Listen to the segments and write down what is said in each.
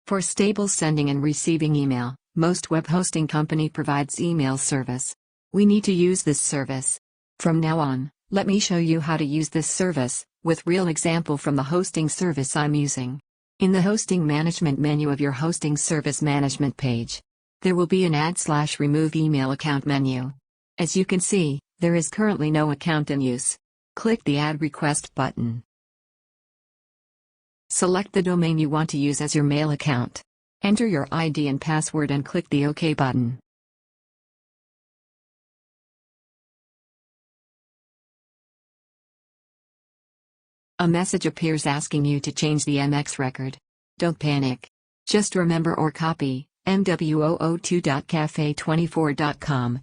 For stable sending and receiving email, most web hosting company provides email service. We need to use this service. From now on, let me show you how to use this service, with real example from the hosting service I'm using. In the Hosting Management menu of your Hosting Service Management page, there will be an Add/Remove Email Account menu. As you can see, there is currently no account in use. Click the Add Request button. Select the domain you want to use as your mail account. Enter your ID and password and click the OK button. A message appears asking you to change the MX record. Don't panic. Just remember or copy mwoo2.cafe24.com.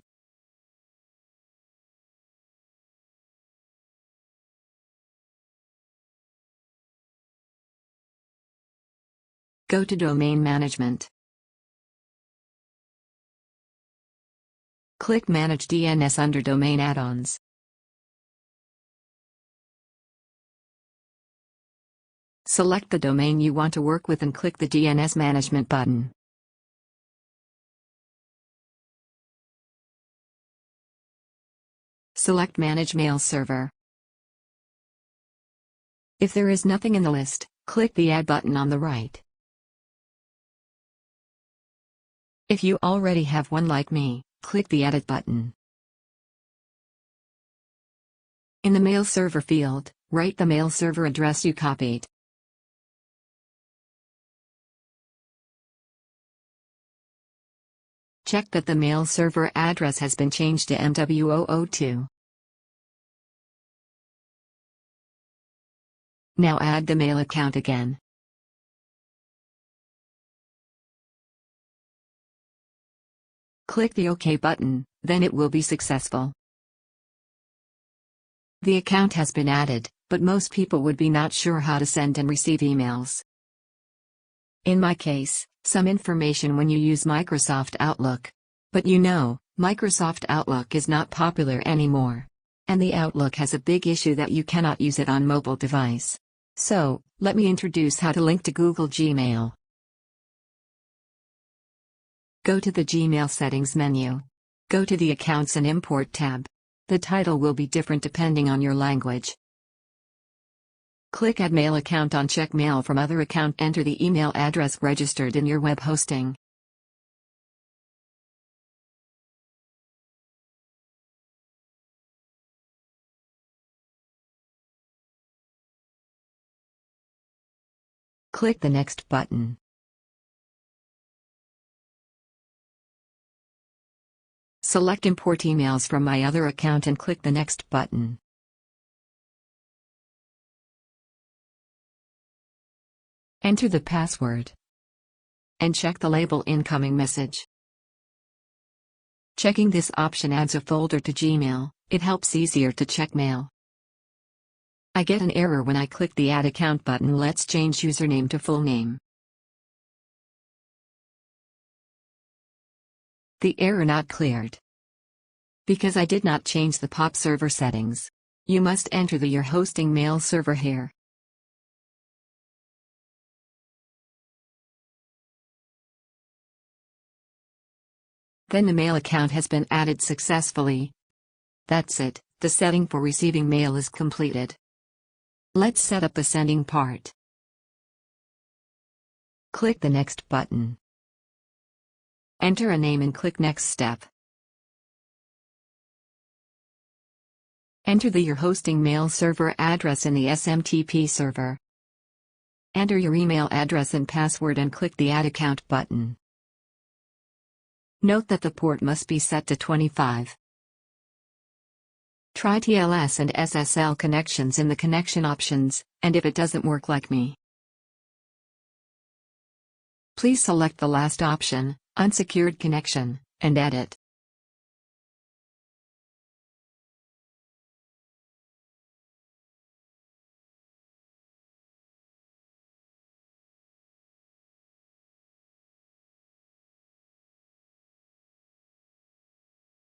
Go to Domain Management. Click Manage DNS under Domain Add-ons. Select the domain you want to work with and click the DNS Management button. Select Manage Mail Server. If there is nothing in the list, click the Add button on the right. If you already have one like me, click the Edit button. In the Mail Server field, write the mail server address you copied. Check that the mail server address has been changed to MWO02. Now add the mail account again. Click the OK button, then it will be successful. The account has been added, but most people would be not sure how to send and receive emails. In my case, some information when you use Microsoft Outlook. But you know, Microsoft Outlook is not popular anymore. And the Outlook has a big issue that you cannot use it on mobile device. So, let me introduce how to link to Google Gmail. Go to the Gmail Settings menu. Go to the Accounts and Import tab. The title will be different depending on your language. Click Add Mail Account on Check Mail from Other Account. Enter the email address registered in your web hosting. Click the Next button. Select Import Emails from My Other Account and click the Next button. Enter the password. And check the label Incoming Message. Checking this option adds a folder to Gmail. It helps easier to check mail. I get an error when I click the Add Account button. Let's change username to full name. The error not cleared. Because I did not change the POP server settings. You must enter your hosting mail server here. Then the mail account has been added successfully. That's it, the setting for receiving mail is completed. Let's set up the sending part. Click the Next button. Enter a name and click Next Step. Enter your hosting mail server address in the SMTP server. Enter your email address and password and click the Add Account button. Note that the port must be set to 25. Try TLS and SSL connections in the connection options, and if it doesn't work like me, please select the last option, Unsecured Connection, and edit.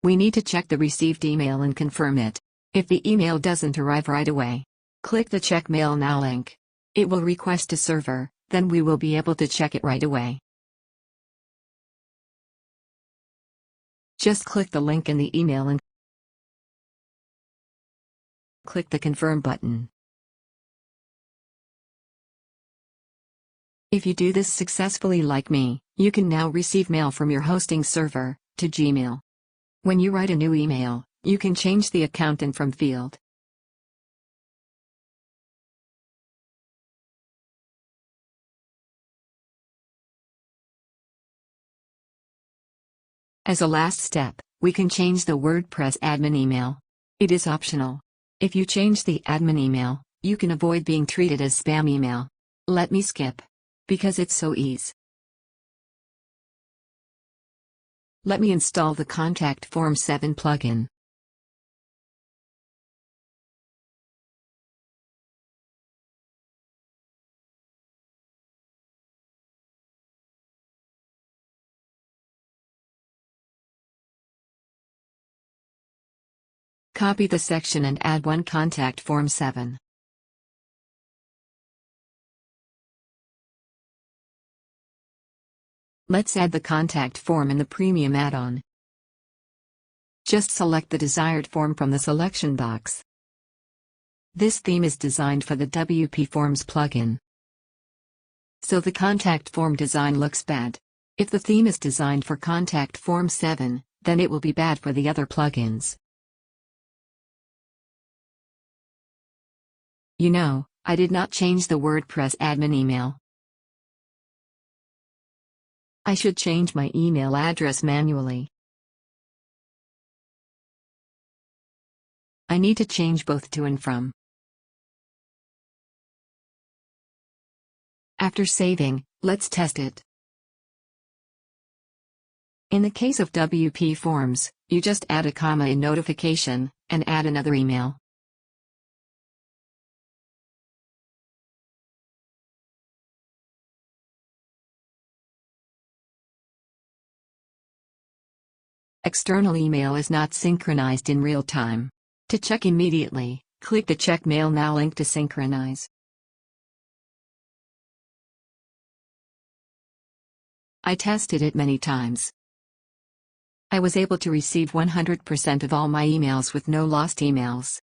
We need to check the received email and confirm it. If the email doesn't arrive right away, click the Check Mail Now link. It will request a server, then we will be able to check it right away. Just click the link in the email and click the confirm button. If you do this successfully like me, you can now receive mail from your hosting server to Gmail. When you write a new email, you can change the account and from field. As a last step, we can change the WordPress admin email. It is optional. If you change the admin email, you can avoid being treated as spam email. Let me skip. Because it's so easy. Let me install the Contact Form 7 plugin. Copy the section and add one Contact Form 7. Let's add the contact form in the premium add-on. Just select the desired form from the selection box. This theme is designed for the WP Forms plugin, so the contact form design looks bad. If the theme is designed for Contact Form 7, then it will be bad for the other plugins. You know, I did not change the WordPress admin email. I should change my email address manually. I need to change both to and from. After saving, let's test it. In the case of WP Forms, you just add a comma in notification, and add another email. External email is not synchronized in real time. To check immediately, click the Check Mail Now link to synchronize. I tested it many times. I was able to receive 100% of all my emails with no lost emails.